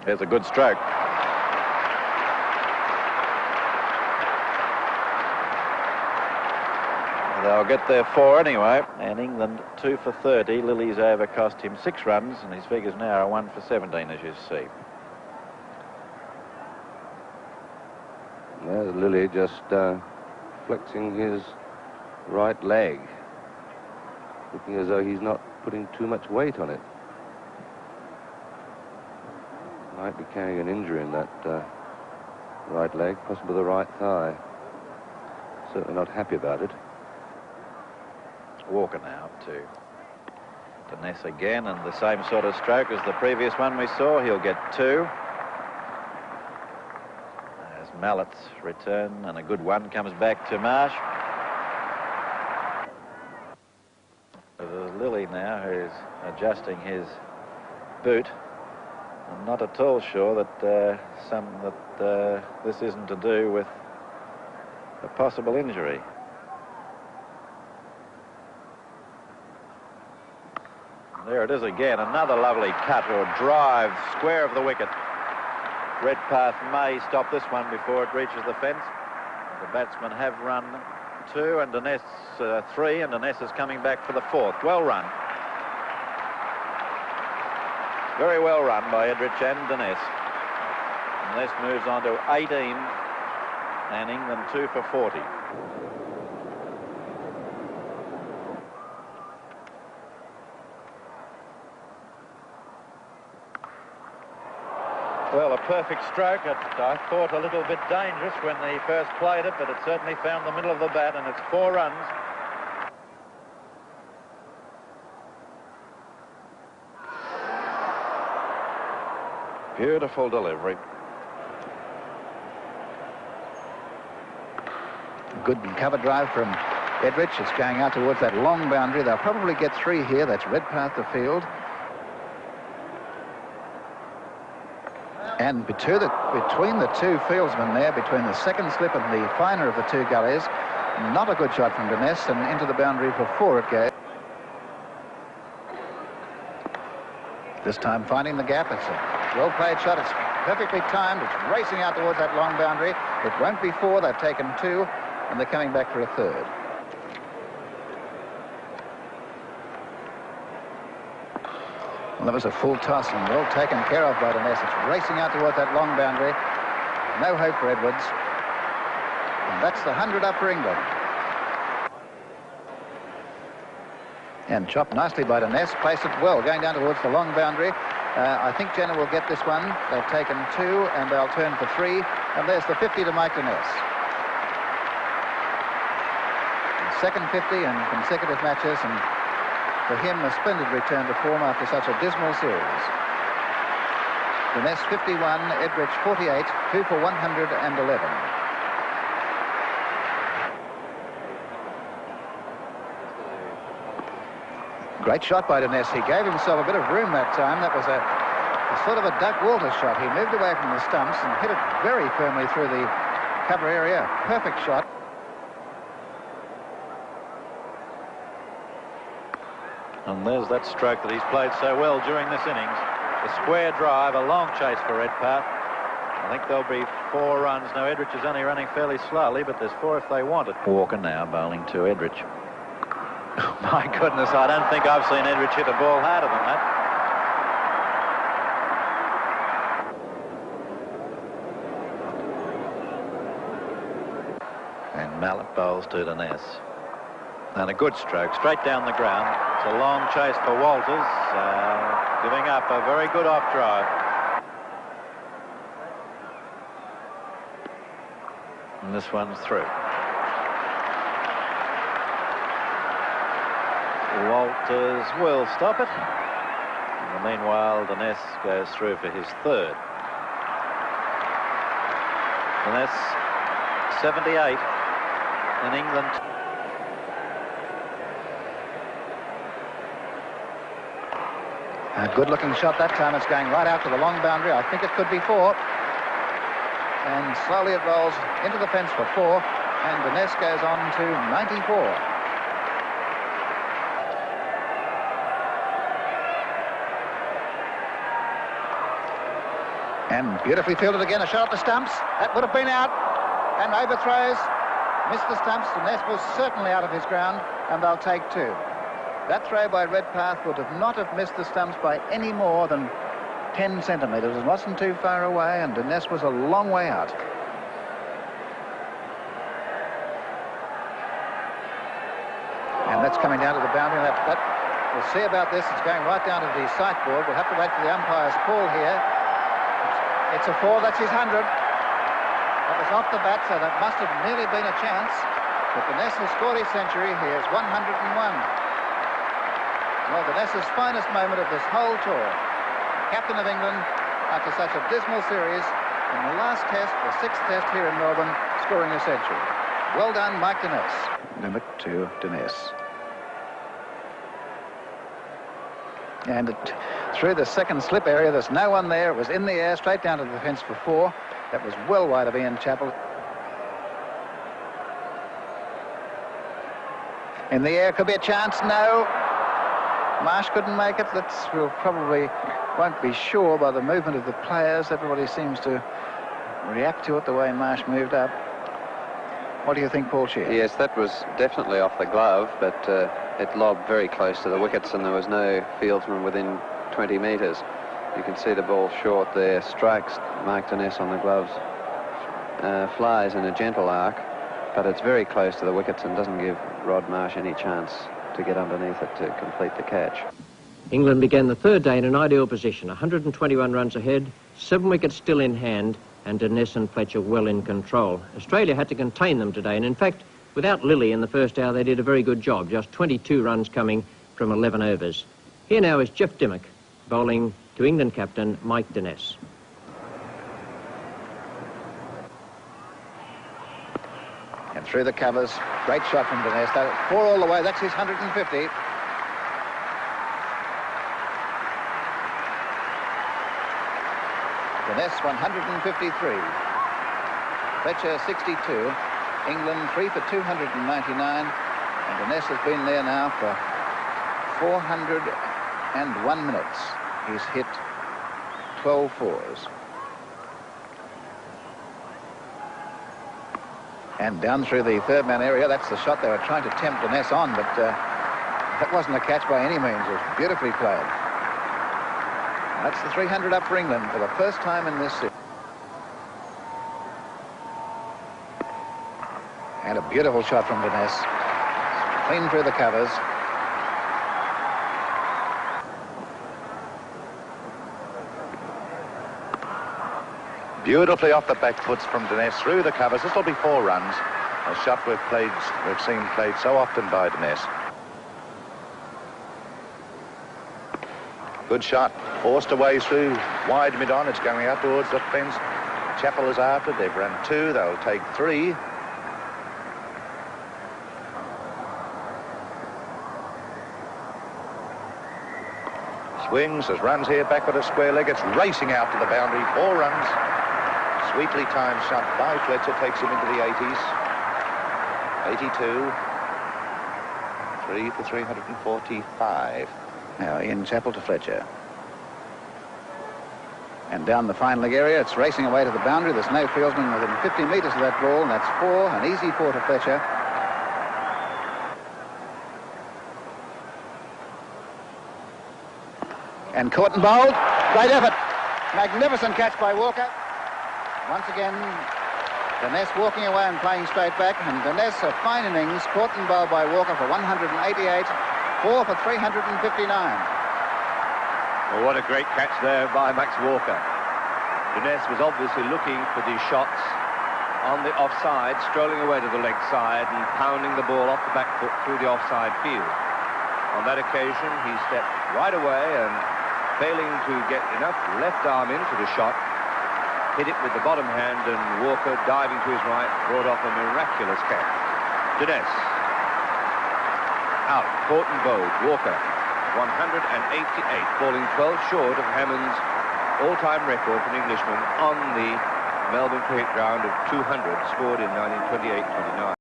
Here's a good stroke. They'll get their 4 anyway. And England 2 for 30. Lily's over cost him 6 runs, and his figures now are 1 for 17, as you see. There's Lily just flexing his right leg, looking as though he's not putting too much weight on it. Might be carrying an injury in that right leg, possibly the right thigh. Certainly not happy about it. Walker now to Denness again, and the same sort of stroke as the previous one we saw. He'll get 2. As Mallett's return, and a good one comes back to Marsh. Lily now, who's adjusting his boot. I'm not at all sure that this isn't to do with a possible injury. There it is again, another lovely cut or drive, square of the wicket. Redpath may stop this one before it reaches the fence. The batsmen have run 2 and Denness 3, and Denness is coming back for the 4th. Well run. Very well run by Edrich and Denness. Denness moves on to 18 and England 2 for 40. Well, a perfect stroke. I thought a little bit dangerous when they first played it, but it certainly found the middle of the bat, and it's 4 runs. Beautiful delivery. Good cover drive from Edrich. It's going out towards that long boundary. They'll probably get 3 here. That's Redpath to field. And between the 2 fieldsmen there, between the second slip and the finer of the 2 gullies, not a good shot from Denness, and into the boundary for 4 it goes. This time finding the gap. It's a well-played shot. It's perfectly timed. It's racing out towards that long boundary. It won't be 4. They've taken 2, and they're coming back for a 3rd. Well, that was a full toss and well taken care of by Denness. It's racing out towards that long boundary. No hope for Edwards. And that's the 100 up for England. And chopped nicely by Denness. Placed it well, going down towards the long boundary. I think Jenner will get this one. They've taken 2 and they'll turn for 3. And there's the 50 to Mike Denness. Second 50 in consecutive matches, and for him, a splendid return to form after such a dismal series. Denness 51, Edrich 48, 2 for 111. Great shot by Denness. He gave himself a bit of room that time. That was a sort of a Doug Walters shot. He moved away from the stumps and hit it very firmly through the cover area. Perfect shot. And there's that stroke that he's played so well during this innings. A square drive, a long chase for Redpath. I think there'll be 4 runs. Now, Edrich is only running fairly slowly, but there's 4 if they want it. Walker now bowling to Edrich. Oh, my goodness, I don't think I've seen Edrich hit a ball harder than that. And Mallett bowls to Denness. And a good stroke, straight down the ground. It's a long chase for Walters, giving up a very good off drive. And this one's through. Walters will stop it. And meanwhile, Denness goes through for his 3rd. Denness 78 in England. A good-looking shot that time. It's going right out to the long boundary. I think it could be 4. And slowly it rolls into the fence for 4. And Denness goes on to 94. And beautifully fielded again, a shot at the stumps. That would have been out. And overthrows. Missed the stumps. Denness was certainly out of his ground, and they'll take two. That throw by Redpath would have not have missed the stumps by any more than 10 centimetres. It wasn't too far away, and Denness was a long way out. And that's coming down to the boundary. We'll see about this. It's going right down to the sight board. We'll have to wait for the umpire's call here. It's a 4, that's his 100. That was off the bat, so that must have nearly been a chance. But Denness has scored his century. He is 101. Well, Denness's finest moment of this whole tour. Captain of England, after such a dismal series, in the last test, the 6th test here in Melbourne, scoring a century. Well done, Mike Denness. Limit to Denness. And through the second slip area, there's no one there. It was in the air, straight down to the fence for 4. That was well wide of Ian Chappell. In the air, could be a chance. No. Marsh couldn't make it. We'll probably won't be sure by the movement of the players. Everybody seems to react to it the way Marsh moved up. What do you think, Paul Shear? Yes, that was definitely off the glove, but it lobbed very close to the wickets, and there was no fieldsman within 20 metres. You can see the ball short there, strikes Mark Denness on the gloves, flies in a gentle arc, but it's very close to the wickets and doesn't give Rod Marsh any chance to get underneath it to complete the catch. England began the third day in an ideal position, 121 runs ahead, 7 wickets still in hand, and Denness and Fletcher well in control. Australia had to contain them today, and in fact, without Lilly in the first hour, they did a very good job, just 22 runs coming from 11 overs. Here now is Jeff Dimmock, bowling to England captain Mike Denness. And through the covers, great shot from Denness. That 4 all the way, that's his 150. Denness 153. Fletcher 62. England 3 for 299. And Denness has been there now for 401 minutes. He's hit 12 fours. And down through the third man area, that's the shot they were trying to tempt Denness on, but that wasn't a catch by any means. It was beautifully played. That's the 300 up for England for the first time in this series. And a beautiful shot from Denness. Clean through the covers. Beautifully off the back foots from Denness through the covers. This will be 4 runs. A shot we've seen played so often by Denness. Good shot. Forced away through wide mid-on. It's going out towards the fence. Chappell is after. They've run 2. They'll take 3. Swings. There's runs here. Backward of square leg. It's racing out to the boundary. 4 runs. Sweetly timed shot by Fletcher takes him into the 80s. 82. 3 for 345. Now Ian Chappell to Fletcher. And down the fine leg area, it's racing away to the boundary. There's no fieldsman within 50 metres of that ball, and that's 4, an easy 4 to Fletcher. And caught and bowled. Great effort. Magnificent catch by Walker. Once again, Denness walking away and playing straight back, and Denness a fine innings, caught and bowled by Walker for 188, 4 for 359. Well, what a great catch there by Max Walker. Denness was obviously looking for these shots on the offside, strolling away to the leg side and pounding the ball off the back foot through the offside field. On that occasion, he stepped right away and, failing to get enough left arm into the shot, hit it with the bottom hand, and Walker, diving to his right, brought off a miraculous catch. Denness out, caught and bowled. Walker 188, falling 12 short of Hammond's all-time record for an Englishman on the Melbourne cricket ground of 200, scored in 1928-29.